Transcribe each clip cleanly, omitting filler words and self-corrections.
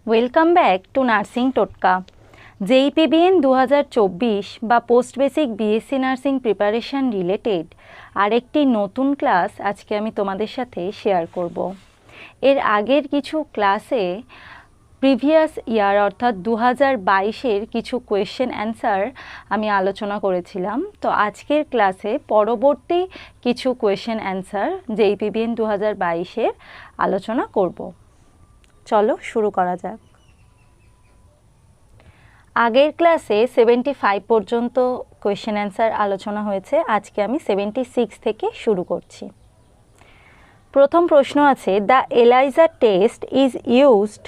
Welcome back to nursing টোটকা। JEPBN 2024 বা post basic BSc nursing preparation related আরেকটি নতুন ক্লাস আজকে আমি তোমাদের সাথে শেয়ার করব। এর আগের কিছু ক্লাসে প্রিভিয়াস ইয়ার অর্থাৎ 2022-এর কিছু কোয়েশ্চেন অ্যান্সার আমি আলোচনা করেছিলাম। তো আজকের ক্লাসে পরবর্তী কিছু কোয়েশ্চেন অ্যান্সার JEPBN 2022-এর আলোচনা করব। চলো শুরু করা যাক। আগের ক্লাসে 75 পর্যন্ত কোয়েশ্চেন অ্যান্সার আলোচনা হয়েছে, আজকে আমি 76 থেকে শুরু করছি। প্রথম প্রশ্ন আছে, the ELISA test is used,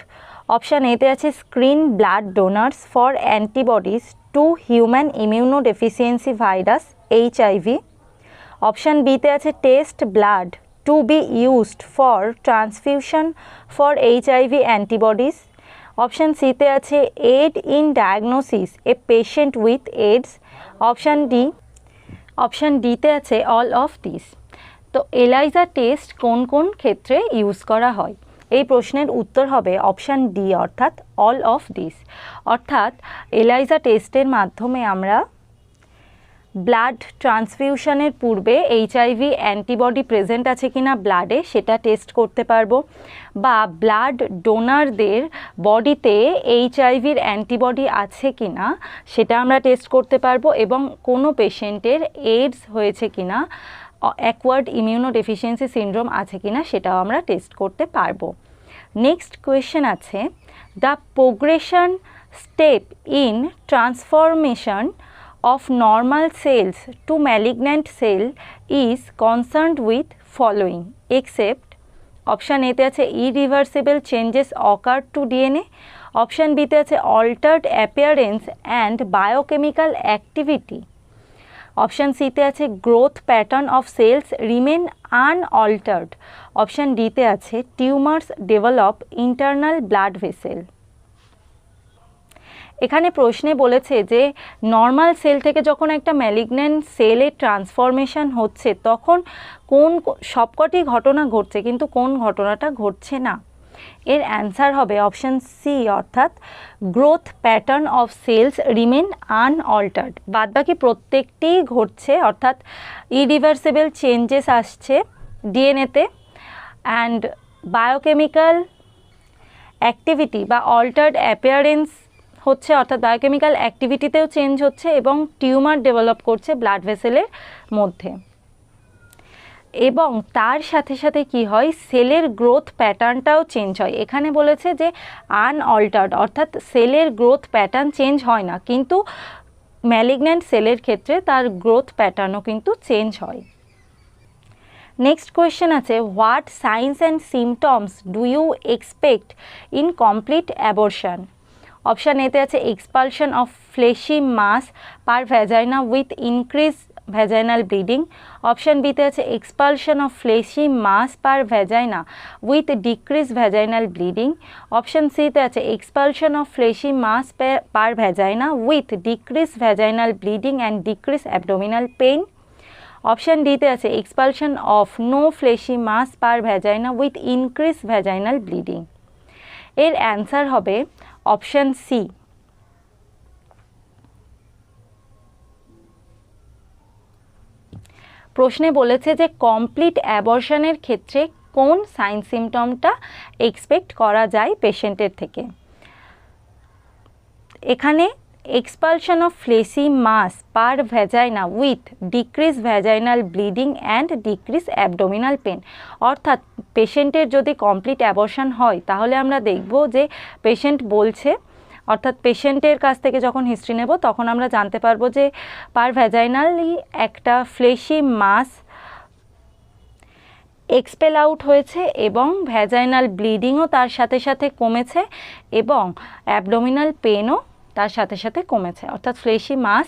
option এতে আছে screen blood donors for antibodies two human immunodeficiency virus HIV, option বিতে আছে test blood to be used for transfusion for HIV antibodies, option সিতে আছে aid in diagnosis a patient with AIDS, option ডিতে আছে all of these। তো ELISA test কোন কোন ক্ষেত্রে ইউজ করা হয়? এই প্রশ্নের উত্তর হবে অপশান ডি অর্থাৎ all of these। অর্থাৎ এলাইজা টেস্টের মাধ্যমে আমরা ব্লাড ট্রান্সফিউশনের পূর্বে HIV অ্যান্টিবডি প্রেজেন্ট আছে কিনা ব্লাডে সেটা টেস্ট করতে পারবো, বা ব্লাড ডোনারদের বডিতে HIVর অ্যান্টিবডি আছে কিনা সেটা আমরা টেস্ট করতে পারবো, এবং কোনো পেশেন্টের এইডস হয়েছে কিনা, অ্যাকোয়ার্ড ইমিউনোডেফিসিয়েন্সি সিনড্রোম আছে কিনা সেটাও আমরা টেস্ট করতে পারবো। নেক্সট কোয়েশ্চেন আছে, the progression step in transformation of normal cells to malignant cell is concerned with following except, option A তে আছে irreversible changes occur to DNA, option B তে আছে altered appearance and biochemical activity, option C তে আছে growth pattern of cells remain unaltered, option D তে আছে tumors develop internal blood vessel। এখানে প্রশ্নে বলেছে যে নর্মাল সেল থেকে যখন একটা ম্যালিগন্যান্ট সেলে ট্রান্সফরমেশন হচ্ছে তখন কোন সবকটি ঘটনা ঘটছে কিন্তু কোন ঘটনাটা ঘটছে না। এর অ্যান্সার হবে অপশান সি অর্থাৎ growth pattern of cells remain unaltered. বাদবাকি প্রত্যেকটি ঘটছে, অর্থাৎ ইরিভার্সিবল চেঞ্জেস আসছে ডিএনএতে, অ্যান্ড বায়োকেমিক্যাল অ্যাক্টিভিটি বা অল্টার্ড অ্যাপিয়ারেন্স হচ্ছে, অর্থাৎ বায়োকেমিক্যাল অ্যাক্টিভিটিতেও চেঞ্জ হচ্ছে এবং টিউমার ডেভেলপ করছে ব্লাড ভেসেলের মধ্যে, এবং তার সাথে সাথে কি হয় সেলের গ্রোথ প্যাটার্নটাও চেঞ্জ হয়। এখানে বলেছে যে আনঅল্টার্ড অর্থাৎ সেলের গ্রোথ প্যাটার্ন চেঞ্জ হয় না, কিন্তু ম্যালিগন্যান্ট সেলের ক্ষেত্রে তার গ্রোথ প্যাটার্নও কিন্তু চেঞ্জ হয়। নেক্সট কোয়েশ্চেন আছে, what signs and symptoms do you expect in complete abortion, option এতে আছে expulsion of fleshy mass per vagina with increase vaginal bleeding, option বিতে আছে expulsion of fleshy mass per vagina with decrease vaginal bleeding, option সিতে আছে expulsion of fleshy mass per vagina with decrease vaginal bleeding and decrease abdominal pain, option ডিতে আছে expulsion of no fleshy mass per vagina with increase vaginal bleeding. এর answer হবে option C. প্রশ্নে বলেছে যে complete অ্যাবর্শনের ক্ষেত্রে কোন সাইন সিমটমটা এক্সপেক্ট করা যায় পেশেন্টের থেকে। এখানে expulsion of fleshy mass per vagina with decrease vaginal bleeding and decrease abdominal pain, অর্থাৎ পেশেন্টের যদি কমপ্লিট অ্যাবর্শন হয় তাহলে আমরা দেখব যে পেশেন্ট বলছে, অর্থাৎ পেশেন্টের কাছ থেকে যখন হিস্ট্রি নেব তখন আমরা জানতে পারবো যে পার ভ্যাজাইনালি একটা ফ্লেশি মাস এক্সপেল আউট হয়েছে এবং ভ্যাজাইনাল ব্লিডিংও তার সাথে সাথে কমেছে এবং অ্যাবডোমিনাল পেনও তার সাথে সাথে কমেছে, অর্থাৎ ফ্লেশি মাস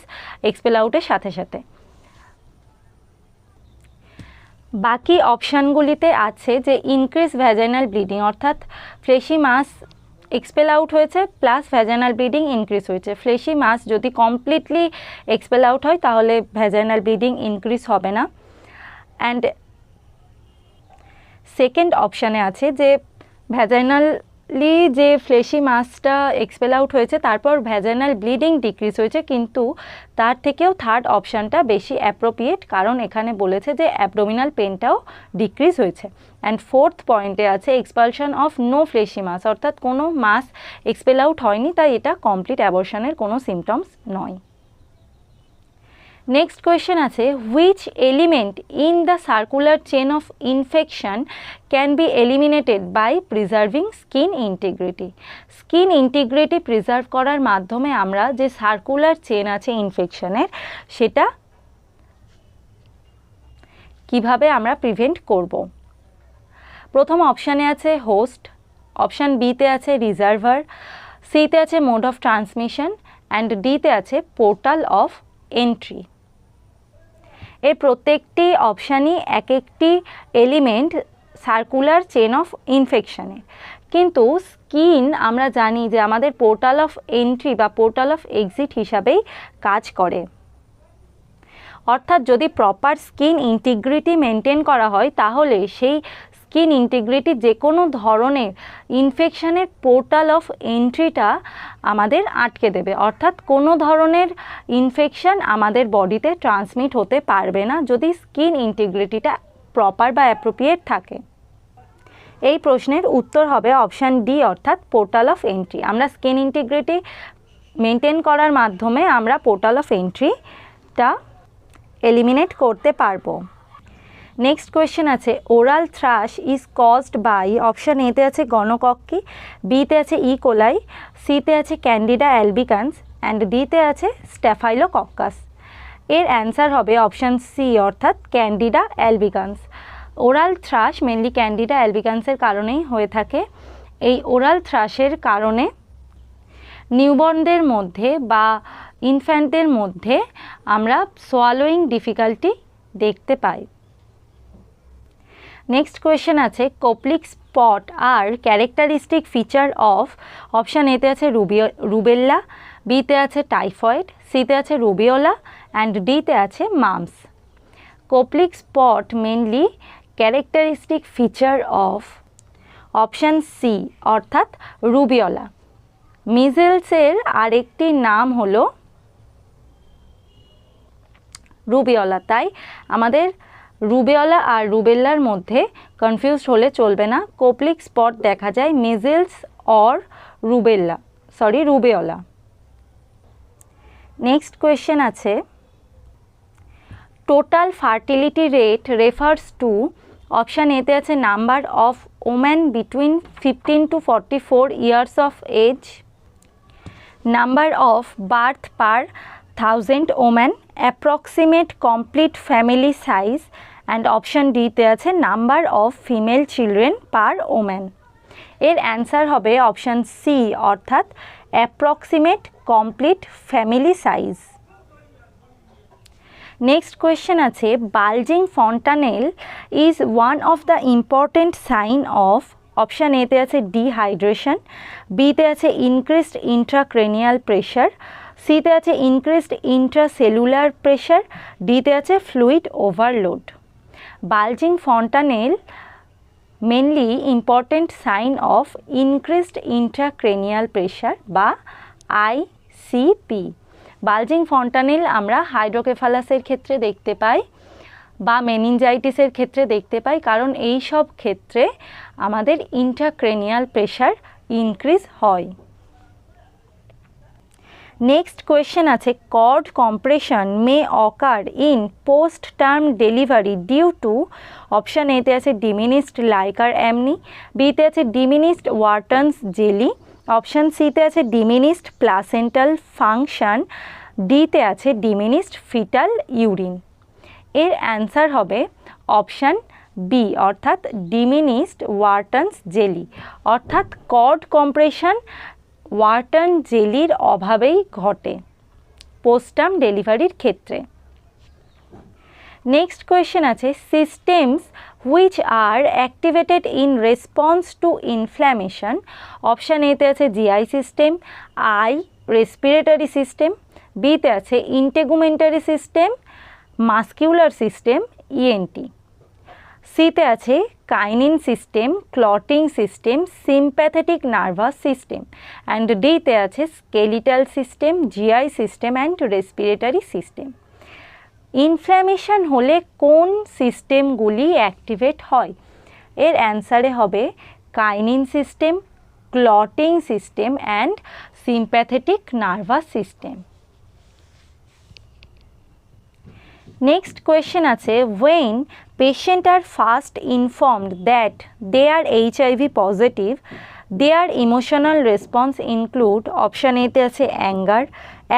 এক্সপেল আউটের সাথে সাথে। বাকি অপশানগুলিতে আছে যে ইনক্রিজ ভ্যাজাইনাল ব্লিডিং, অর্থাৎ ফ্লেশি মাস এক্সপেল আউট হয়েছে প্লাস ভ্যাজাইনাল ব্লিডিং ইনক্রিজ হয়েছে। ফ্লেশি মাস যদি কমপ্লিটলি এক্সপেল আউট হয় তাহলে ভ্যাজাইনাল ব্লিডিং ইনক্রিজ হবে না। অ্যান্ড সেকেন্ড অপশানে আছে যে ভ্যাজাইনাল যে ফ্লেশি মাসটা এক্সপেল আউট হয়েছে, তারপর ভ্যাজাইনাল ব্লিডিং ডিক্রিজ হয়েছে, কিন্তু তার থেকেও থার্ড অপশানটা বেশি অ্যাপ্রোপ্রিয়েট, কারণ এখানে বলেছে যে অ্যাবডোমিনাল পেনটাও ডিক্রিজ হয়েছে। অ্যান্ড ফোর্থ পয়েন্টে আছে এক্সপালশন অফ নো ফ্লেশি মাস, অর্থাৎ কোনো মাস এক্সপেল আউট হয়নি, তাই এটা কমপ্লিট অ্যাবর্শনের কোনো সিমটমস নয়। নেক্সট কোয়েশ্চেন আছে, which element in the circular chain of infection can be eliminated by preserving skin integrity. Skin integrity preserve করার মাধ্যমে আমরা যে সার্কুলার চেন আছে ইনফেকশনের, সেটা কিভাবে আমরা প্রিভেন্ট করব। প্রথম অপশানে আছে হোস্ট, অপশান বিতে আছে রিজার্ভার, সিতে আছে মোড অফ ট্রান্সমিশন, অ্যান্ড ডিতে আছে পোর্টাল অফ এন্ট্রি। এর প্রত্যেকটি অপশানই এক একটি এলিমেন্ট সার্কুলার চেন অফ ইনফেকশনের, কিন্তু স্কিন আমরা জানি যে আমাদের পোর্টাল অফ এন্ট্রি বা পোর্টাল অফ এক্সিট হিসাবেই কাজ করে। অর্থাৎ যদি প্রপার স্কিন ইন্টিগ্রিটি মেনটেন করা হয়, তাহলে সেই স্কিন ইন্টিগ্রিটি যে কোনো ধরনের ইনফেকশনের পোর্টাল অফ এন্ট্রিটা আমাদের আটকে দেবে, অর্থাৎ কোনো ধরনের ইনফেকশন আমাদের বডিতে ট্রান্সমিট হতে পারবে না যদি স্কিন ইন্টিগ্রিটিটা প্রপার বা অ্যাপ্রোপ্রিয়েট থাকে। এই প্রশ্নের উত্তর হবে অপশান ডি, অর্থাৎ পোর্টাল অফ এন্ট্রি। আমরা স্কিন ইন্টিগ্রিটি মেনটেন করার মাধ্যমে আমরা পোর্টাল অফ এন্ট্রিটা এলিমিনেট করতে পারবো। নেক্সট কোয়েশ্চেন আছে, oral thrush is caused by, option এতে আছে গনোকক্কি, বিতে আছে ই কোলাই, সিতে আছে ক্যান্ডিডা অ্যালবিকান্স, অ্যান্ড ডিতে আছে স্ট্যাফাইলোকক্কাস। এর অ্যান্সার হবে অপশান সি, অর্থাৎ Candida albicans. Oral thrush mainly Candida অ্যালবিকান্সের কারণেই হয়ে থাকে। এই ওরাল থ্রাশের কারণে নিউবর্নদের মধ্যে বা ইনফ্যান্টদের মধ্যে আমরা সোয়ালোয়িং ডিফিকাল্টি দেখতে পাই। নেক্সট কোয়েশ্চেন আছে, কোপ্লিক স্পট আর ক্যারেক্টারিস্টিক ফিচার অফ, অপশান এতে আছে রুবেল্লা, বিতে আছে টাইফয়েড, সিতে আছে রুবিওলা, অ্যান্ড ডিতে আছে mumps. Koplik spot mainly characteristic feature of, option C, অর্থাৎ রুবিওলা। মিজেলসের আরেকটি নাম হলো রুবিওলা, তাই আমাদের রুবেওলা আর রুবেল্লার মধ্যে কনফিউজড হলে চলবে না। কোপ্লিক স্পট দেখা যায় measles or rubeola. Next question আছে, total fertility rate refers to, option এতে আছে number of women between 15 to 44 years of age, number of birth per 1000 women, approximate complete family size, and option ডিতে আছে number of female children per women. এর answer হবে option C, অর্থাৎ approximate complete family size. Next question আছে, bulging fontanel is one of the important sign of, option এতে আছে dehydration, বিতে আছে ইনক্রিজড ইন্ট্রাক্রেনিয়াল প্রেশার, সিতে আছে ইনক্রিজড ইন্ট্রাসেলুলার প্রেশার, ডিতে আছে fluid overload. Bulging fontanelle mainly important sign of increased intracranial pressure বা আইসিপি। বালজিং ফন্টানেল আমরা হাইড্রোকেফালাসের ক্ষেত্রে দেখতে পাই বা মেনিনজাইটিসের ক্ষেত্রে দেখতে পাই, কারণ এই সব ক্ষেত্রে আমাদের ইন্ট্রাক্রেনিয়াল প্রেশার ইনক্রিজ হয়। নেক্সট কোয়েশ্চেন আছে, cord compression may occur in post term delivery due to, option এতে আছে ডিমিনিসড লাইকার অ্যামনি, বিতে আছে ডিমিনিসড ওয়ার্টনস জেলি, অপশান সিতে আছে ডিমিনিসড প্লাসেন্টাল ফাংশন, ডিতে আছে ডিমিনিসড ফিটাল ইউরিন। এর অ্যান্সার হবে অপশান বি, অর্থাৎ ডিমিনিসড ওয়ার্টনস জেলি, অর্থাৎ কর্ড কম্প্রেশন ওয়ার্টন জেলির অভাবেই ঘটে পোস্টটার্ম ডেলিভারির ক্ষেত্রে। নেক্সট কোয়েশ্চেন আছে, systems which are activated in response to inflammation, option এতে আছে GI system, I respiratory system, বিতে আছে ইন্টেগুমেন্টারি সিস্টেম, মাস্কিউলার সিস্টেম, ইএনটি, সিতে আছে কাইনিন system, clotting system, sympathetic nervous system, and ডিতে আছে skeletal system, GI system and respiratory system. Inflammation হলে কোন সিস্টেমগুলি অ্যাক্টিভেট হয়? এর অ্যান্সারে হবে কাইনিন system, clotting system and sympathetic nervous system. Next question আছে, when patient are first informed that they are HIV positive, their emotional response include option এতে আছে anger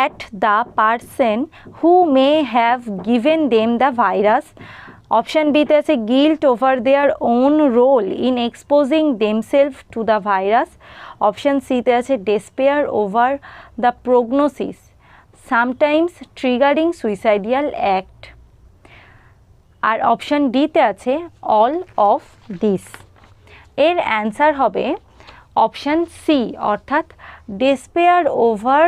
at the person who may have given them the virus, option বিতে আছে guilt over their own role in exposing themselves to the virus, option সিতে আছে despair over the prognosis, sometimes triggering suicidal act, R option ডিতে আছে all of this. এর answer হবে option C, অর্থাৎ despair over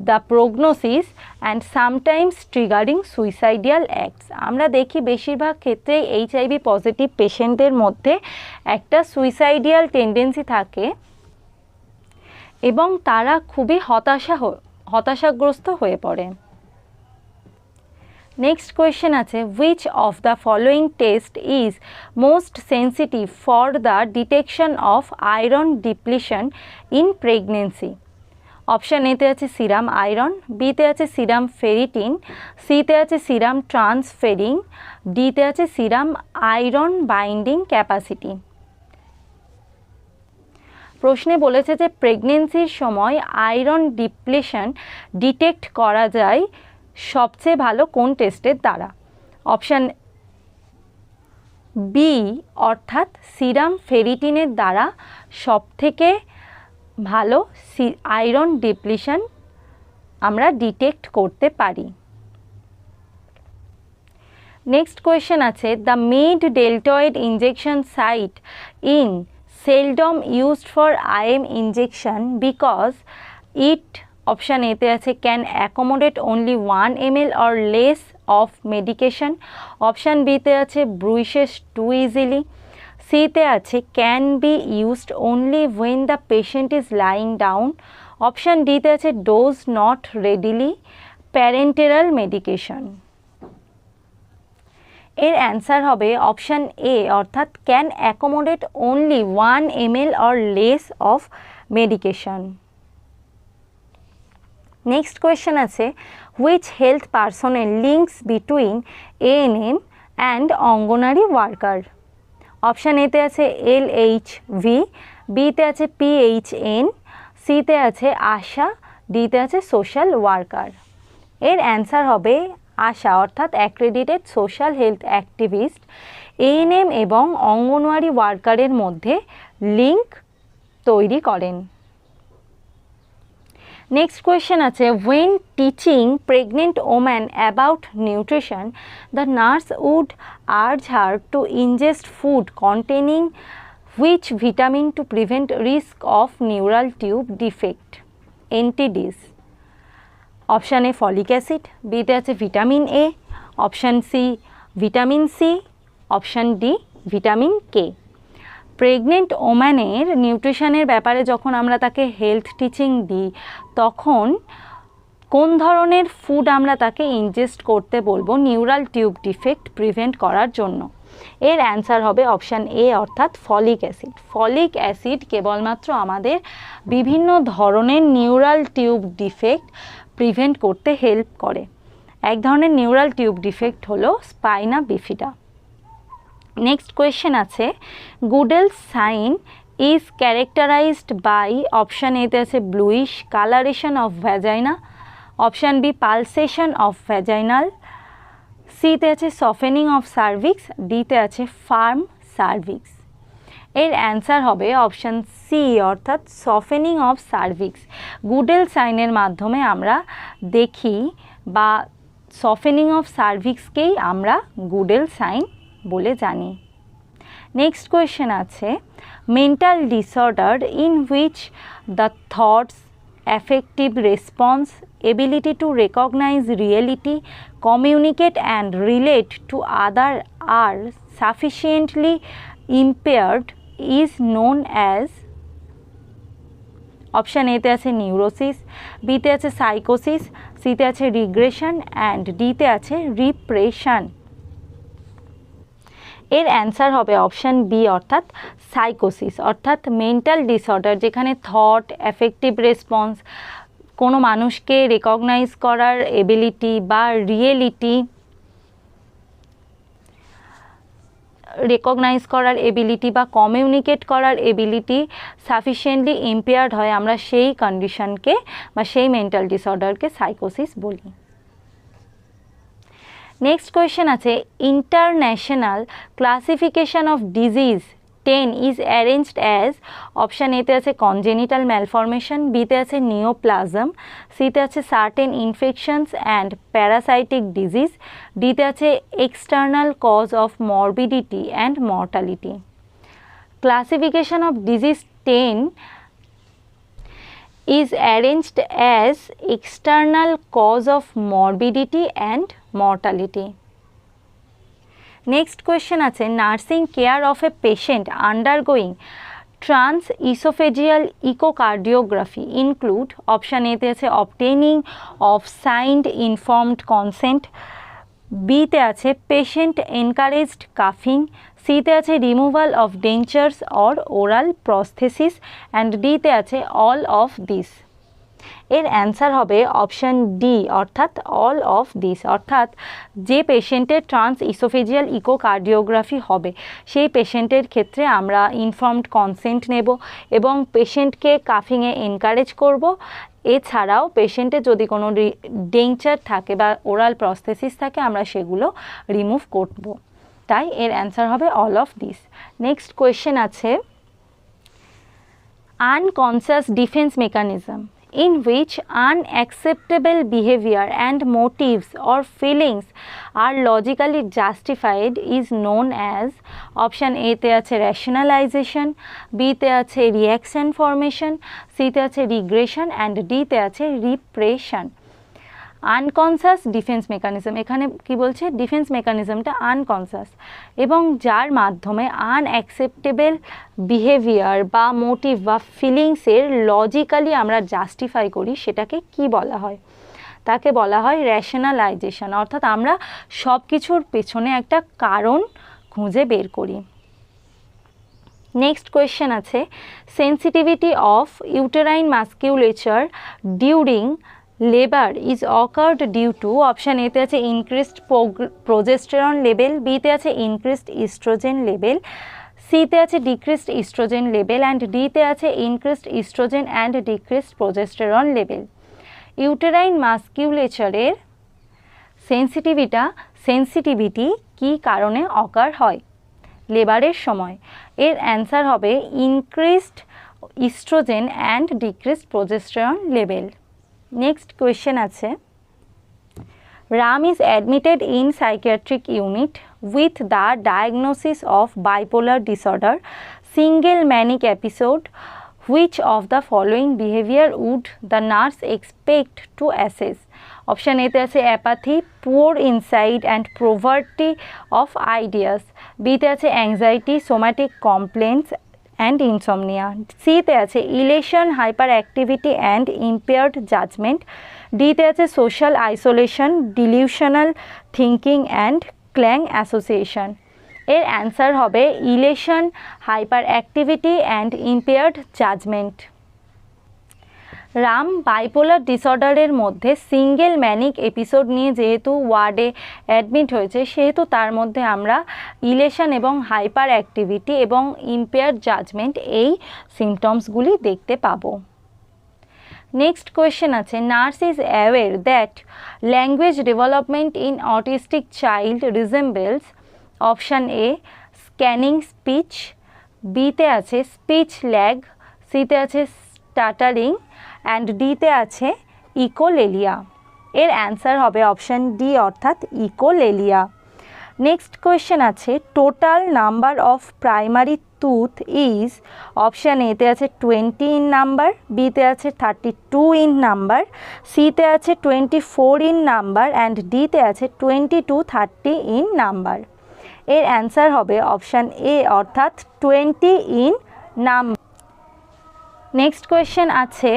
the prognosis and sometimes triggering suicidal acts. আমরা দেখি বেশিরভাগ ক্ষেত্রেই এইচআইভি পজিটিভ পেশেন্টদের মধ্যে একটা সুইসাইডিয়াল টেন্ডেন্সি থাকে এবং তারা খুবই হতাশাগ্রস্ত হয়ে পড়ে। নেক্সট কোয়েশ্চেন আছে, which of the following test is most sensitive for the detection of iron depletion in pregnancy? Option এতে আছে সিরাম আয়রন, বিতে আছে সিরাম ফেরিটিন, সিতে আছে সিরাম ট্রান্সফেরিং, ডিতে আছে সিরাম আয়রন বাইন্ডিং ক্যাপাসিটি। প্রশ্নে বলেছে যে প্রেগনেন্সির সময় আয়রন ডিপ্লেশন ডিটেক্ট করা যায় সবচেয়ে ভালো কোন টেস্টের দ্বারা? অপশান বি, অর্থাৎ সিরাম ফেরিটিনের দ্বারা সবথেকে ভালো আয়রন ডিপ্লিশন আমরা ডিটেক্ট করতে পারি। নেক্সট কোয়েশ্চেন আছে, the mid deltoid injection site in seldom used for IM injection because it, option এতে আছে can accommodate only 1 ml or less of medication, option বিতে আছে ব্রুইসেস টু ইজিলি, সিতে আছে can be used only when the patient is lying down, option ডিতে আছে does not readily parenteral medication. এর answer হবে অপশান এ, অর্থাৎ can accommodate only 1 ml or less of medication. Next question আছে, which health পার্সনের links between ANM and anganwadi worker? Option এতে আছে LHV, বিতে আছে PHN, সিতে আছে আশা, ডিতে আছে সোশ্যাল ওয়ার্কার। এর অ্যান্সার হবে আশা, অর্থাৎ accredited social health activist ANM এবং অঙ্গনওয়াড়ি ওয়ার্কারের মধ্যে লিঙ্ক তৈরি করেন। নেক্সট কোয়েশ্চেন আছে, when teaching pregnant woman about nutrition, the nurse would urge her to ingest food containing which vitamin to prevent risk of neural tube defect, NTDs? Option A folic acid, বিতে আছে vitamin A, option C vitamin C, option D vitamin K. Pregnant ওম্যানের নিউট্রিশনের ব্যাপারে যখন আমরা তাকে health teaching দিই তখন কোন ধরনের ফুড আমরা তাকে ইনজেস্ট করতে বলবো নিউরাল টিউব ডিফেক্ট প্রিভেন্ট করার জন্য? এর অ্যান্সার হবে অপশান এ, অর্থাৎ ফলিক অ্যাসিড। ফলিক অ্যাসিড কেবলমাত্র আমাদের বিভিন্ন ধরনের নিউরাল টিউব ডিফেক্ট প্রিভেন্ট করতে হেল্প করে। এক ধরনের নিউরাল টিউব ডিফেক্ট হলো স্পাইনা বিফিডা। নেক্সট কোয়েশ্চেন আছে, Goodell sign is characterized by, option এতে আছে bluish coloration of vagina, option B pulsation of vaginal, সিতে আছে সফেনিং অফ সার্ভিক্স, ডিতে আছে ফার্ম সার্ভিক্স। এর অ্যান্সার হবে অপশান সি, অর্থাৎ সফেনিং অফ সার্ভিক্স। গুডেল সাইনের মাধ্যমে আমরা দেখি বা সফেনিং অফ সার্ভিক্সকেই আমরা গুডেল সাইন বলে জানি। নেক্সট কোয়েশ্চেন আছে, mental disorder in which the thoughts, affective response, ability to recognize reality, communicate and relate to other are sufficiently impaired is known as, option এতে আছে নিউরোসিস, বিতে আছে সাইকোসিস, সিতে আছে রিগ্রেশন অ্যান্ড ডিতে আছে রিপ্রেশন। এর অ্যান্সার হবে অপশান বি অর্থাৎ সাইকোসিস, অর্থাৎ মেন্টাল ডিসঅর্ডার যেখানে থট, অ্যাফেক্টিভ রেসপন্স, কোনো মানুষকে রেকগনাইজ করার এবিলিটি বা রিয়েলিটি রেকগনাইজ করার এবিলিটি বা কমিউনিকেট করার এবিলিটি সাফিসিয়েন্টলি ইম্পেয়ার্ড হয়, আমরা সেই কন্ডিশনকে বা সেই মেন্টাল ডিসঅর্ডারকে সাইকোসিস বলি। নেক্সট কোয়েশ্চেন আছে, international classification of disease 10 is arranged as, option এতে আছে কনজেনিটাল ম্যালফরমেশন, বিতে আছে নিওপ্লাজম, সিতে আছে certain infections and parasitic disease, ডিতে আছে external cause of morbidity and mortality. Classification of disease 10 is arranged as external cause of morbidity and mortality. Next question আছে, nursing care of a patient undergoing trans esophageal echocardiography include, option এতে আছে obtaining of signed informed consent, বিতে আছে patient encouraged কাফিং, সিতে আছে removal of dentures or oral prosthesis and ডিতে আছে অল অফ দিস। এর অ্যান্সার হবে অপশান ডি অর্থাৎ অল অফ দিস, অর্থাৎ যে পেশেন্টের ট্রান্স ইসোফেজিয়াল ইকোকার্ডিওগ্রাফি হবে সেই পেশেন্টের ক্ষেত্রে আমরা ইনফর্মড কনসেন্ট নেব এবং পেশেন্টকে কাফিংয়ে এনকারেজ করব। এছাড়াও পেশেন্টের যদি কোনো ডেঞ্চার থাকে বা ওরাল প্রস্থেসিস থাকে আমরা সেগুলো রিমুভ করব, তাই এর অ্যান্সার হবে all of this. Next question আছে, unconscious defense mechanism in which unacceptable behavior and motives or feelings are logically justified is known as, option A তে আছে rationalization, B তে আছে reaction formation, C তে আছে regression and D তে আছে repression. Unconscious defense mechanism, এখানে কি বলছে ডিফেন্স মেকানিজমটা আনকনসিয়াস এবং যার মাধ্যমে আনঅ্যাকসেপ্টেবল বিহেভিয়ার বা মোটিভ বা ফিলিংসের লজিক্যালি আমরা জাস্টিফাই করি, সেটাকে কি বলা হয়? তাকে বলা হয় রেশনালাইজেশন, অর্থাৎ আমরা সব কিছুর পেছনে একটা কারণ খুঁজে বের করি। নেক্সট কোয়েশ্চেন আছে, sensitivity of uterine musculature during labour is occurred due to, option এতে আছে ইনক্রিজড প্রোজেস্টেরন লেভেল, বিতে আছে ইনক্রিজড ইস্ট্রোজেন লেভেল, সিতে আছে ডিক্রিজড ইস্ট্রোজেন লেভেল অ্যান্ড ডিতে আছে increased estrogen and decreased progesterone level. Uterine মাসকিউলেচারের সেন্সিটিভিটি কী কারণে অকার হয় লেবারের সময়? এর অ্যান্সার হবে increased estrogen and decreased progesterone level. Next question আছে, Ram is admitted in psychiatric unit with the diagnosis of bipolar disorder, single manic episode, which of the following behaviour would the nurse expect to assess? Option এতে আছে apathy, poor insight and poverty of ideas, বিতে আছে anxiety, somatic complaints and insomnia, সিতে আছে elation, hyperactivity and impaired judgement, ডিতে আছে social isolation, delusional thinking and clang association. এর answer হবে elation, hyperactivity and impaired judgement. Ram bipolar ডিসঅর্ডারের মধ্যে সিঙ্গেল ম্যানিক এপিসোড নিয়ে যেহেতু ওয়ার্ডে অ্যাডমিট হয়েছে সেহেতু তার মধ্যে আমরা ইলেশন এবং হাইপার অ্যাক্টিভিটি এবং ইম্পেয়ার্ড জাজমেন্ট এই সিমটমসগুলি দেখতে পাবো। নেক্সট কোয়েশ্চেন আছে, nurse is aware that language development in autistic child resembles, option A scanning speech, বিতে আছে স্পিচ ল্যাগ, সিতে আছে স্টাটারিং অ্যান্ড ডিতে আছে ইকোলেলিয়া। এর অ্যান্সার হবে অপশান ডি অর্থাৎ ইকোলেলিয়া। নেক্সট কোয়েশ্চেন আছে, total number of primary tooth is, option এতে আছে 20 ইন নাম্বার, বিতে আছে 32 ইন নাম্বার, সিতে আছে 24 ইন নাম্বার অ্যান্ড ডিতে আছে 20 to 30 ইন নাম্বার। এর অ্যান্সার হবে অপশান এ অর্থাৎ 20 ইন নাম্বার। নেক্সট কোয়েশ্চেন আছে,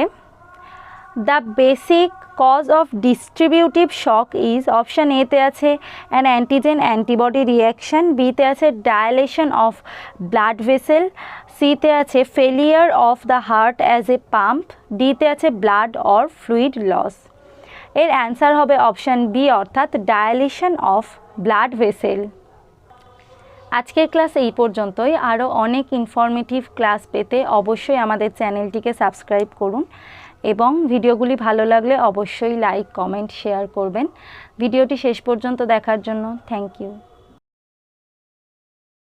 the basic cause of distributive shock is, option এতে আছে অ্যান অ্যান্টিজেন অ্যান্টিবডি রিয়াকশান, বিতে আছে ডায়ালেশন অফ ব্লাড ভেসেল, সিতে আছে failure of the heart as a pump, ডিতে আছে ব্লাড অর ফ্লুইড লস। এর অ্যান্সার হবে অপশান বি অর্থাৎ ডায়ালেশন অফ ব্লাড ভেসেল। আজকের ক্লাস এই পর্যন্তই। আরও অনেক ইনফরমেটিভ ক্লাস পেতে অবশ্যই আমাদের চ্যানেলটিকে সাবস্ক্রাইব করুন এবং ভিডিওগুলি ভালো লাগলে অবশ্যই লাইক, কমেন্ট, শেয়ার করবেন। ভিডিওটি শেষ পর্যন্ত দেখার জন্য থ্যাংক ইউ।